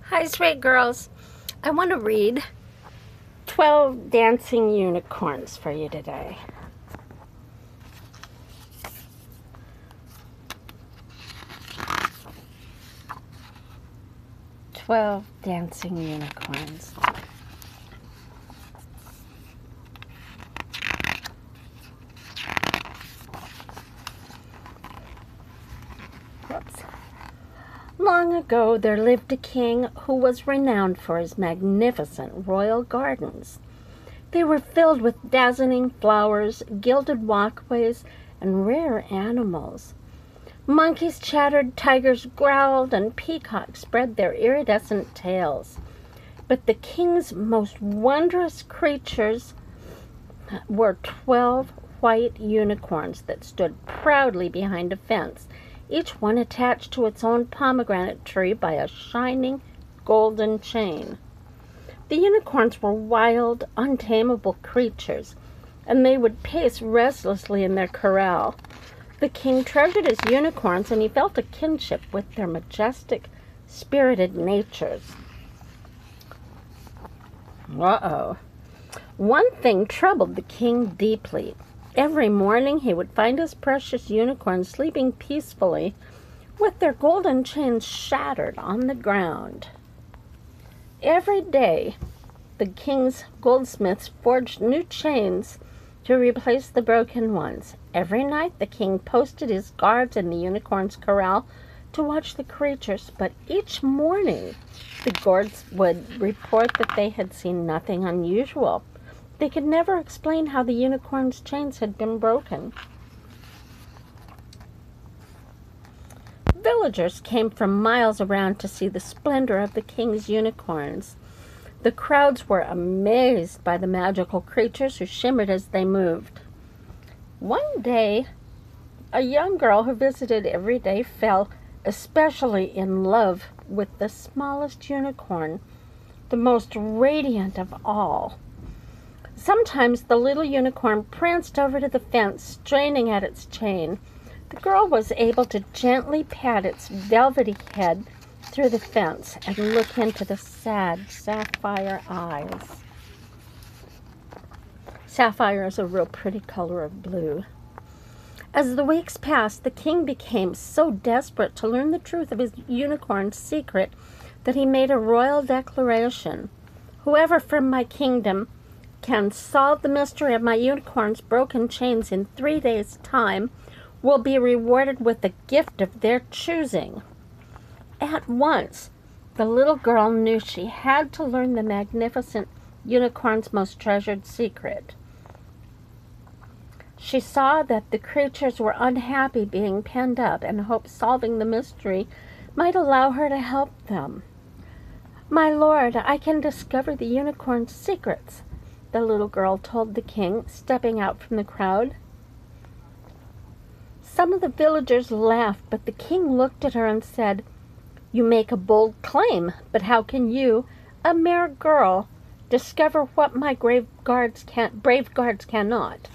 Hi, sweet girls. I want to read 12 Dancing Unicorns for you today. "12 Dancing Unicorns." Whoops. Long ago there lived a king who was renowned for his magnificent royal gardens. They were filled with dazzling flowers, gilded walkways, and rare animals. Monkeys chattered, tigers growled, and peacocks spread their iridescent tails. But the king's most wondrous creatures were 12 white unicorns that stood proudly behind a fence, each one attached to its own pomegranate tree by a shining golden chain. The unicorns were wild, untamable creatures, and they would pace restlessly in their corral. The king treasured his unicorns, and he felt a kinship with their majestic, spirited natures. One thing troubled the king deeply. Every morning he would find his precious unicorns sleeping peacefully with their golden chains shattered on the ground. Every day the king's goldsmiths forged new chains to replace the broken ones. Every night the king posted his guards in the unicorn's corral to watch the creatures, but each morning the guards would report that they had seen nothing unusual. They could never explain how the unicorn's chains had been broken. Villagers came from miles around to see the splendor of the king's unicorns. The crowds were amazed by the magical creatures who shimmered as they moved. One day, a young girl who visited every day fell especially in love with the smallest unicorn, the most radiant of all. Sometimes the little unicorn pranced over to the fence, straining at its chain. The girl was able to gently pat its velvety head through the fence and look into the sad sapphire eyes. Sapphire is a real pretty color of blue. As the weeks passed, the king became so desperate to learn the truth of his unicorn's secret that he made a royal declaration. "Whoever from my kingdom can solve the mystery of my unicorn's broken chains in 3 days' time will be rewarded with a gift of their choosing." At once, the little girl knew she had to learn the magnificent unicorn's most treasured secret. She saw that the creatures were unhappy being penned up and hoped solving the mystery might allow her to help them. "My lord, I can discover the unicorn's secrets," the little girl told the king, stepping out from the crowd. Some of the villagers laughed, but the king looked at her and said, "You make a bold claim, but how can you, a mere girl, discover what my brave guards cannot?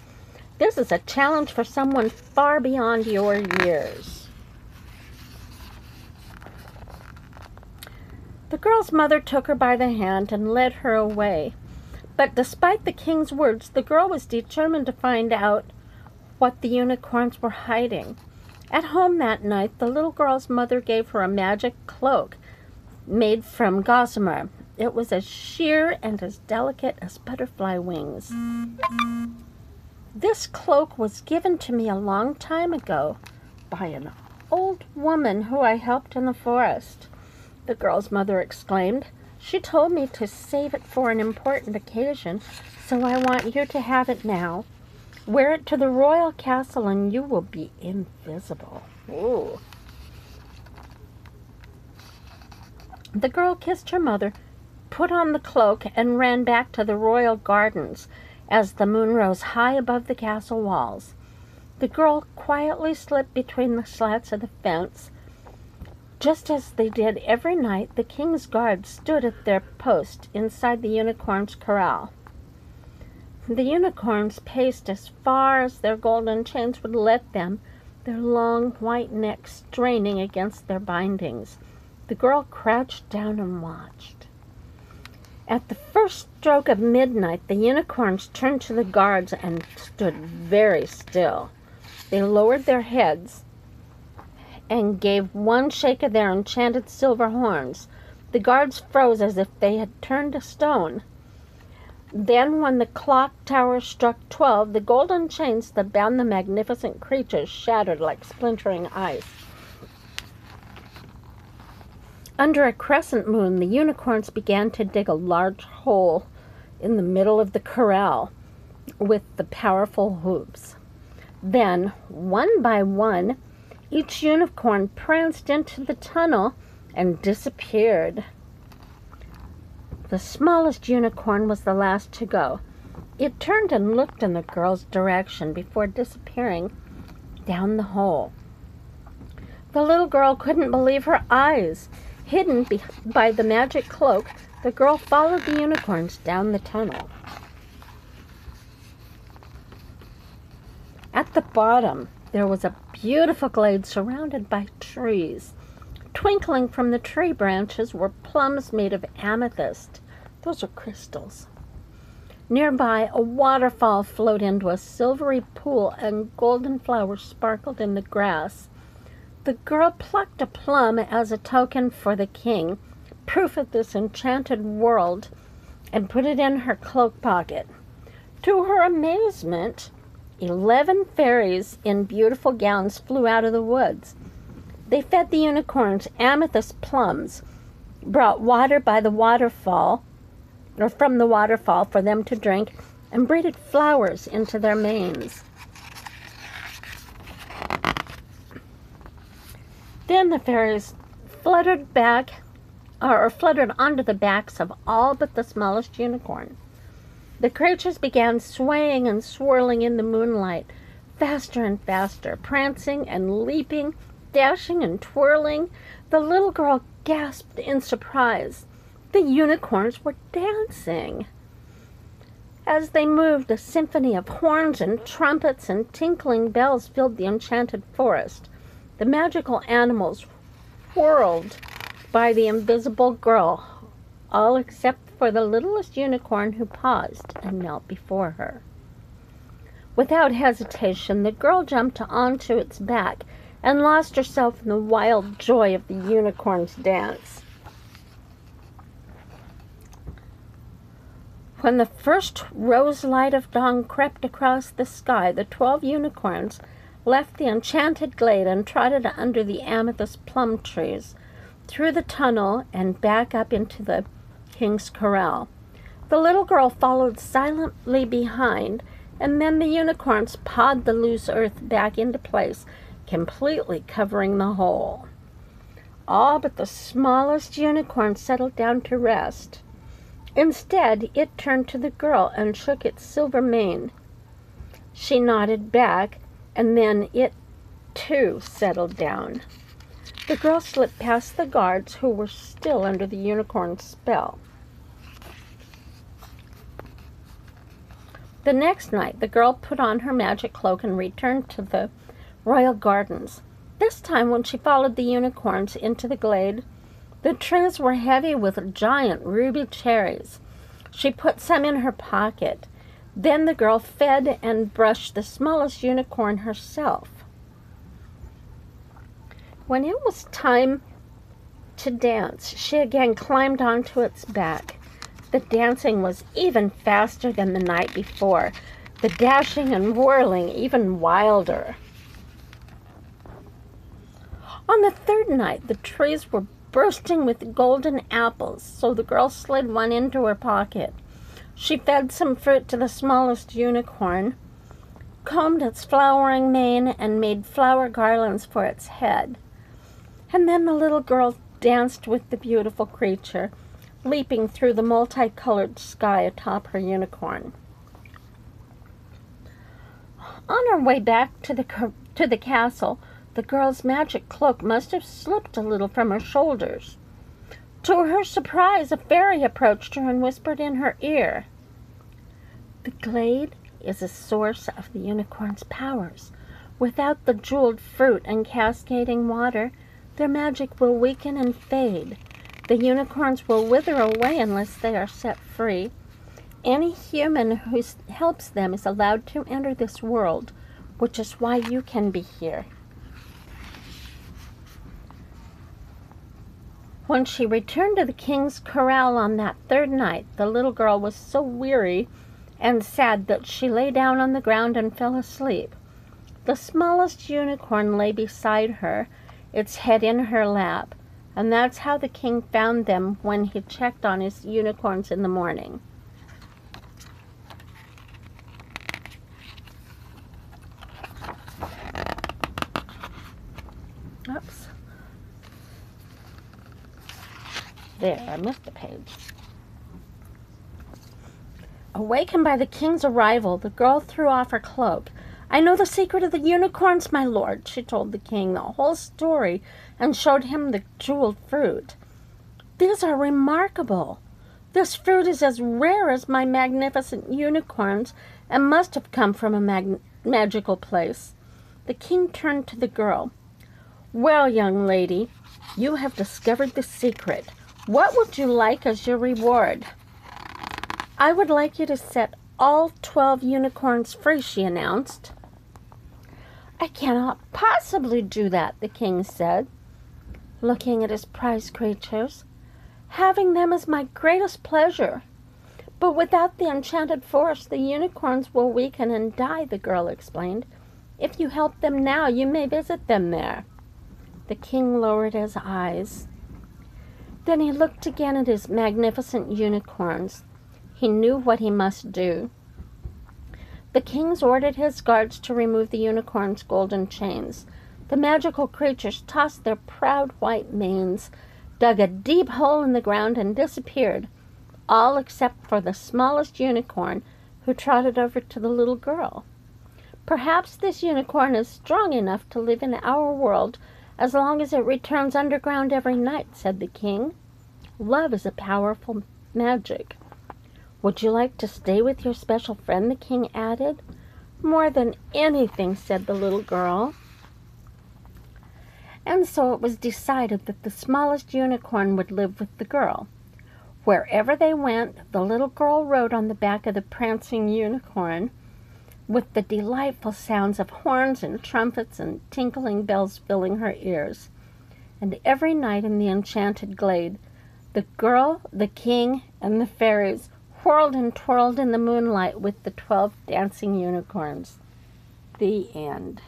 This is a challenge for someone far beyond your years." The girl's mother took her by the hand and led her away. But despite the king's words, the girl was determined to find out what the unicorns were hiding. At home that night, the little girl's mother gave her a magic cloak made from gossamer. It was as sheer and as delicate as butterfly wings. "This cloak was given to me a long time ago by an old woman who I helped in the forest," the girl's mother exclaimed. "She told me to save it for an important occasion, so I want you to have it now. Wear it to the royal castle and you will be invisible." Ooh. The girl kissed her mother, put on the cloak, and ran back to the royal gardens as the moon rose high above the castle walls. The girl quietly slipped between the slats of the fence. Just as they did every night, the king's guards stood at their post inside the unicorn's corral. The unicorns paced as far as their golden chains would let them, their long white necks straining against their bindings. The girl crouched down and watched. At the first stroke of midnight, the unicorns turned to the guards and stood very still. They lowered their heads and gave one shake of their enchanted silver horns. The guards froze as if they had turned to stone. Then, when the clock tower struck 12, the golden chains that bound the magnificent creatures shattered like splintering ice. Under a crescent moon, the unicorns began to dig a large hole in the middle of the corral with the powerful hooves. Then, one by one, each unicorn pranced into the tunnel and disappeared. The smallest unicorn was the last to go. It turned and looked in the girl's direction before disappearing down the hole. The little girl couldn't believe her eyes. Hidden by the magic cloak, the girl followed the unicorns down the tunnel. At the bottom, there was a beautiful glade surrounded by trees. Twinkling from the tree branches were plums made of amethyst. Those are crystals. Nearby, a waterfall flowed into a silvery pool, and golden flowers sparkled in the grass. The girl plucked a plum as a token for the king, proof of this enchanted world, and put it in her cloak pocket. To her amazement, 11 fairies in beautiful gowns flew out of the woods. They fed the unicorns amethyst plums, brought water by the waterfall, or from the waterfall for them to drink, and braided flowers into their manes. Then the fairies fluttered onto the backs of all but the smallest unicorn. The creatures began swaying and swirling in the moonlight, faster and faster, prancing and leaping, dashing and twirling. The little girl gasped in surprise. The unicorns were dancing. As they moved, a symphony of horns and trumpets and tinkling bells filled the enchanted forest. The magical animals whirled by the invisible girl, all except for the littlest unicorn, who paused and knelt before her. Without hesitation, the girl jumped onto its back and lost herself in the wild joy of the unicorn's dance. When the first rose light of dawn crept across the sky, the 12 unicorns left the enchanted glade and trotted under the amethyst plum trees, through the tunnel and back up into the king's corral. The little girl followed silently behind, and then the unicorns pawed the loose earth back into place, completely covering the hole. All but the smallest unicorn settled down to rest. Instead, it turned to the girl and shook its silver mane. She nodded back, and then it, too, settled down. The girl slipped past the guards, who were still under the unicorn's spell. The next night, the girl put on her magic cloak and returned to the royal gardens. This time, when she followed the unicorns into the glade, the trees were heavy with giant ruby cherries. She put some in her pocket. Then the girl fed and brushed the smallest unicorn herself. When it was time to dance, she again climbed onto its back. The dancing was even faster than the night before, the dashing and whirling even wilder. On the third night, the trees were bursting with golden apples, so the girl slid one into her pocket. She fed some fruit to the smallest unicorn, combed its flowering mane, and made flower garlands for its head. And then the little girl danced with the beautiful creature, leaping through the multicolored sky atop her unicorn. On her way back to the castle, the girl's magic cloak must have slipped a little from her shoulders. To her surprise, a fairy approached her and whispered in her ear, "The glade is a source of the unicorn's powers. Without the jeweled fruit and cascading water, their magic will weaken and fade. The unicorns will wither away unless they are set free. Any human who helps them is allowed to enter this world, which is why you can be here. When she returned to the king's corral on that third night, the little girl was so weary and sad that she lay down on the ground and fell asleep. The smallest unicorn lay beside her, its head in her lap, and that's how the king found them when he checked on his unicorns in the morning. Oops. There, I missed a page. Awakened by the king's arrival, the girl threw off her cloak. "I know the secret of the unicorns, my lord," she told the king the whole story and showed him the jeweled fruit. "These are remarkable. This fruit is as rare as my magnificent unicorns and must have come from a magical place." The king turned to the girl. "Well, young lady, you have discovered the secret. What would you like as your reward?" "I would like you to set all 12 unicorns free," she announced. "I cannot possibly do that," the king said, looking at his prize creatures. "Having them is my greatest pleasure. But without the enchanted forest, the unicorns will weaken and die," the girl explained. "If you help them now, you may visit them there." The king lowered his eyes. Then he looked again at his magnificent unicorns. He knew what he must do. The king ordered his guards to remove the unicorns' golden chains. The magical creatures tossed their proud white manes, dug a deep hole in the ground, and disappeared, all except for the smallest unicorn, who trotted over to the little girl. "Perhaps this unicorn is strong enough to live in our world as long as it returns underground every night," said the king. "Love is a powerful magic." "Would you like to stay with your special friend?" the king added. "More than anything," said the little girl. And so it was decided that the smallest unicorn would live with the girl. Wherever they went, the little girl rode on the back of the prancing unicorn, with the delightful sounds of horns and trumpets and tinkling bells filling her ears. And every night in the enchanted glade, the girl, the king, and the fairies whirled and twirled in the moonlight with the 12 dancing unicorns. The end.